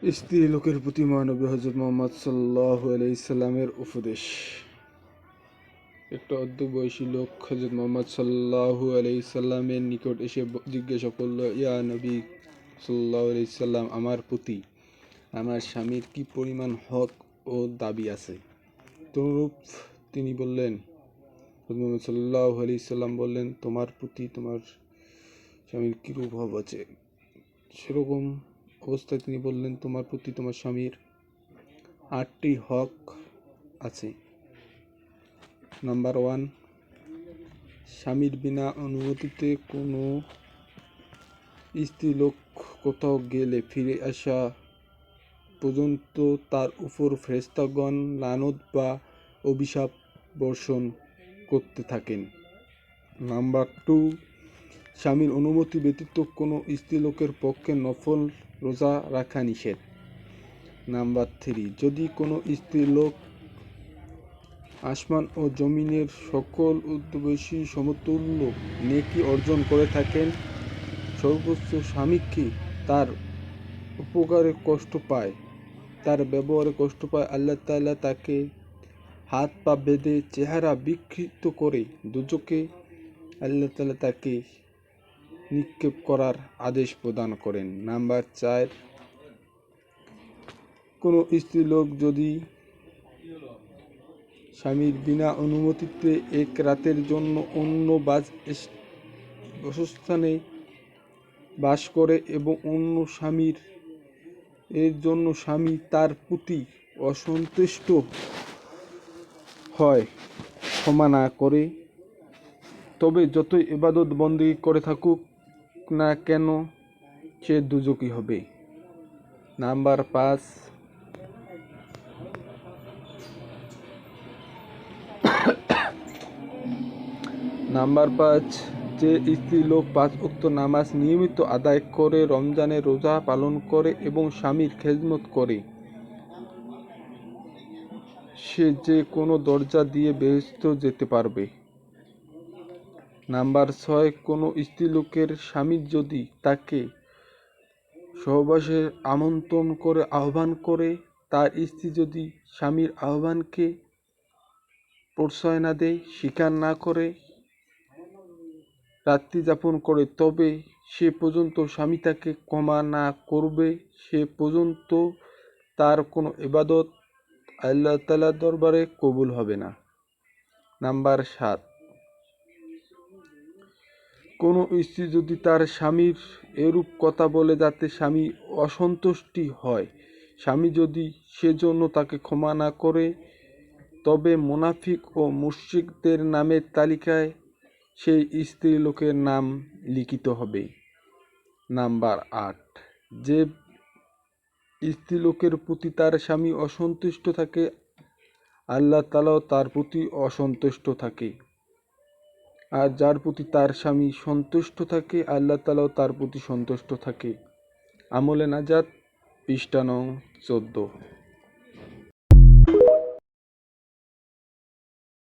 স্ত্রী লোকের প্রতি মহানবী হযরত মুহাম্মদ সাল্লাল্লাহু আলাইহি সাল্লামের উপদেশ। একটা অর্ধ বয়সী লোক হযরত মুহাম্মদ সাল্লাল্লাহু আলাইহি সাল্লামের নিকট এসে জিজ্ঞাসা করল, ইয়া নবী সাল্লাল্লাহু আলাইহি সাল্লাম, আমার প্রতি আমার স্বামীর কি পরিমাণ হক ও দাবি আছে? তদনুরূপ তিনি বললেন, হযরত মুহাম্মদ সাল্লাল্লাহু আলাইহি সাল্লাম বললেন, তোমার প্রতি তোমার স্বামীর কিরূপ হক আছে? সেরকম অবস্থায় তিনি বললেন, তোমার প্রতি তোমার স্বামীর 8টি হক আছে। নাম্বার 1, স্বামীর বিনা অনুমতিতে কোনো স্ত্রী লোক কোথাও গেলে ফিরে আসা পর্যন্ত তার উপর ফেরেশতাগণ লানত বা অভিশাপ বর্ষণ করতে থাকেন। নাম্বার 2, স্বামীর অনুমতি ব্যতীত কোনো স্ত্রী লোকের পক্ষে নফল রোজা রাখা নিষেধ। নাম্বার 3, যদি কোনো স্ত্রী লোক আসমান ও জমিনের সকল উদ্দেশ্যে সমতুল্য নেকি অর্জন করে থাকেন, সর্বোচ্চ স্বামীকে তার উপকারে কষ্ট পায়, তার ব্যবহারে কষ্ট পায়, আল্লাহ তাআলা তাকে হাত পা বেঁধে চেহারা বিকৃত করে দোজখে আল্লাহ তাআলা তাকে নিক্ষেপ করার আদেশ প্রদান করেন। নাম্বার 4, কোনো স্ত্রী লোক যদি স্বামীর বিনা অনুমতিতে এক রাতের জন্য অন্য বাসস্থানে বাস করে এবং অন্য স্বামীর এর জন্য স্বামী তার প্রতি অসন্তুষ্ট হয়, ক্ষমা না করে, তবে যতই ইবাদত বন্দেগী করে থাকুক না কেন সে দোজখী হবে। নাম্বার 5, যে স্ত্রী লোক 5 ওয়াক্ত নামাজ নিয়মিত আদায় করে, রমজানের রোজা পালন করে এবং স্বামীর খেদমত করে, সে যে কোনো দরজা দিয়ে বেহেশতে যেতে পারবে। নাম্বার 6, কোনো স্ত্রী লোকের স্বামী যদি তাকে সহবাসের আমন্ত্রণ করে আহ্বান করে, তার স্ত্রী যদি স্বামীর আহ্বানকে প্রশ্রয় না দেয়, স্বীকার না করে, রাত্রি যাপন করে, তবে সে পর্যন্ত স্বামী তাকে ক্ষমা না করবে, সে পর্যন্ত তার কোনো ইবাদত আল্লাহ তাআলার দরবারে কবুল হবে না। নাম্বার 7, কোনো স্ত্রী যদি তার স্বামীর এরূপ কথা বলে যাতে স্বামী অসন্তুষ্টি হয়, স্বামী যদি সেজন্য তাকে ক্ষমা না করে, তবে মুনাফিক ও মুশরিকদের নামের তালিকায় সেই স্ত্রী লোকের নাম লিখিত হবে। নাম্বার 8, যে স্ত্রী লোকের প্রতি তার স্বামী অসন্তুষ্ট থাকে, আল্লাহ তাআলাও তার প্রতি অসন্তুষ্ট থাকে, আর যার প্রতি তার স্বামী সন্তুষ্ট থাকে, আল্লাহ তাআলাও তার প্রতি সন্তুষ্ট থাকে। আমলে নাজাত, পৃষ্ঠা নং 14।